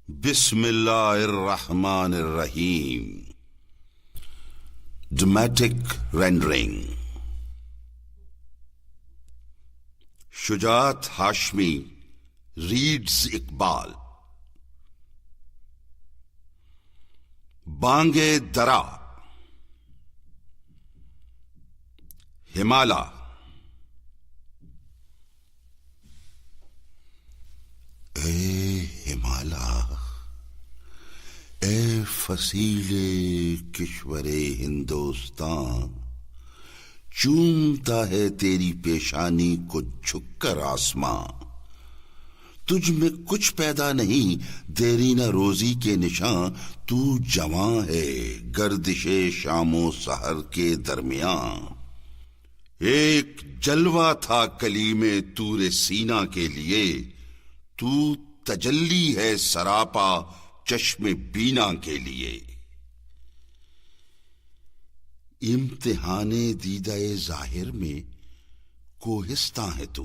بسم اللہ الرحمن الرحیم. Dramatic rendering. Shujaat Hashmi reads Iqbal. Bang-e Dara Himala. اے ہمالا، اے فصیل کشور ہندوستان، چومتا ہے تیری پیشانی کو جھک کر آسماں. تجھ میں کچھ پیدا نہیں دیرینہ روزی کے نشاں، تو جواں ہے گردش شام و سحر کے درمیان. ایک جلوہ تھا کلیم طور سینا کے لیے، تو تجلی ہے سراپا چشم بینا کے لیے. امتحان دیدہ ظاہر میں کوہستاں ہے تو،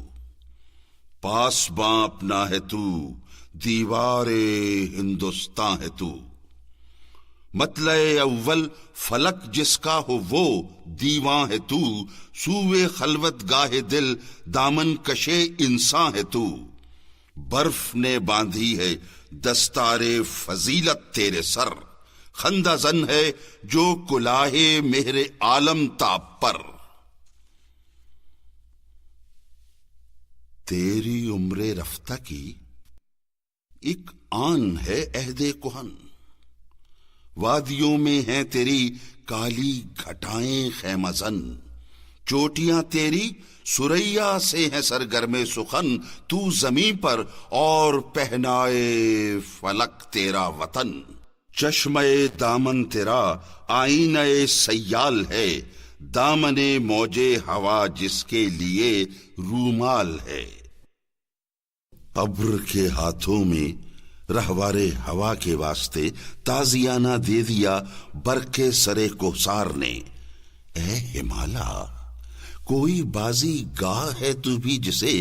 پاسباں اپنا ہے تو، دیوار ہندوستاں ہے تو. مطلع اول فلک جس کا ہو وہ دیواں ہے تو، سوئے خلوت گاہ دل دامن کشے انساں ہے تو. برف نے باندھی ہے دستار فضیلت تیرے سر، خندہ زن ہے جو کلاه مہر عالم تاب پر. تیری عمر رفتہ کی ایک آن ہے عہد کہن، وادیوں میں ہیں تیری کالی گھٹائیں خیمہ زن. چوٹیاں تیری سریا سے ہیں سرگرم سخن، تو زمین پر اور پہنائے فلک تیرا وطن. چشمہ دامن تیرا آئینہ سیال ہے، دامن موج ہوا جس کے لیے رومال ہے. ابر کے ہاتھوں میں رہوار ہوا کے واسطے تازیانہ دے دیا برق سرے کوثار نے. اے ہمالا، کوئی بازی گاہ ہے تو بھی جسے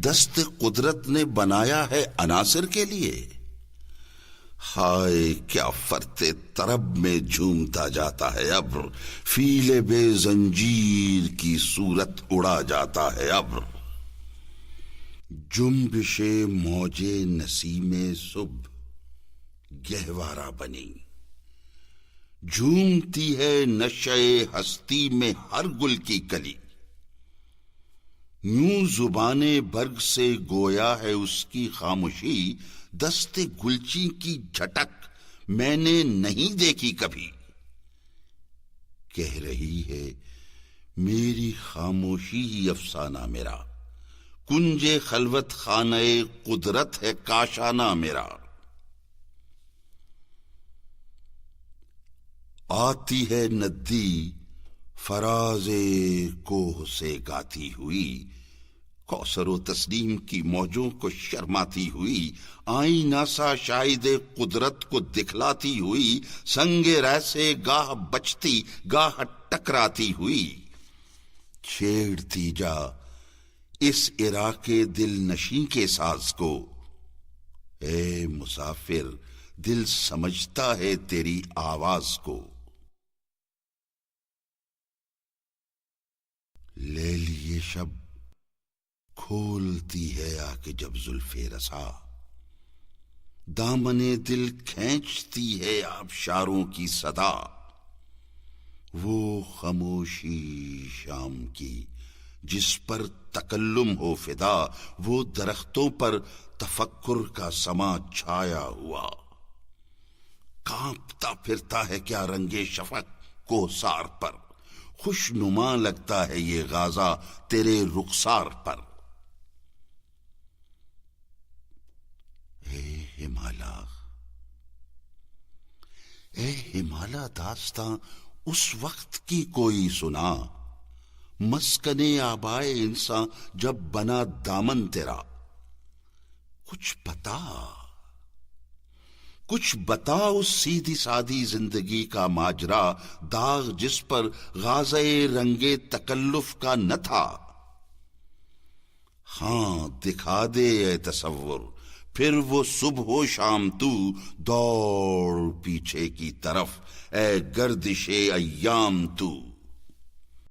دست قدرت نے بنایا ہے عناصر کے لیے. ہائے کیا فرتے طرب میں جھومتا جاتا ہے ابر، فیل بے زنجیر کی صورت اڑا جاتا ہے ابر. جنبش موج نسیم صبح گہوارہ بنی، جھومتی ہے نشے ہستی میں ہر گل کی کلی. یوں زبان برگ سے گویا ہے اس کی خاموشی، دست گلچی کی جھٹک میں نے نہیں دیکھی کبھی. کہہ رہی ہے میری خاموشی ہی افسانہ میرا، کنج خلوت خانہ قدرت ہے کاشانہ میرا. آتی ہے ندی فراز کوہ سے گاتی ہوئی، کوثر و تسنیم کی موجوں کو شرماتی ہوئی. آئینہ سا شاہد قدرت کو دکھلاتی ہوئی، سنگ رہ سے گاہ بچتی گاہ ٹکراتی ہوئی. چھیڑتی جا اس عراق دل نشیں کے ساز کو، اے مسافر دل سمجھتا ہے تیری آواز کو. لیلی شب کھولتی ہے آ کے جب زلف رسا، دامن دل کھینچتی ہے آبشاروں کی صدا. وہ خاموشی شام کی جس پر تکلم ہو فدا، وہ درختوں پر تفکر کا سما چھایا ہوا. کانپتا پھرتا ہے کیا رنگ شفق کوثار پر، خوش نما لگتا ہے یہ غازہ تیرے رخسار پر. اے ہمالا، اے ہمالا، داستاں اس وقت کی کوئی سنا، مسکن آبائے انسان جب بنا دامن تیرا. کچھ بتا اس سیدھی سادی زندگی کا ماجرا، داغ جس پر غازہ رنگ تکلف کا نہ تھا. ہاں دکھا دے اے تصور پھر وہ صبح و شام تو دوڑ پیچھے کی طرف، اے گردش ایام تو۔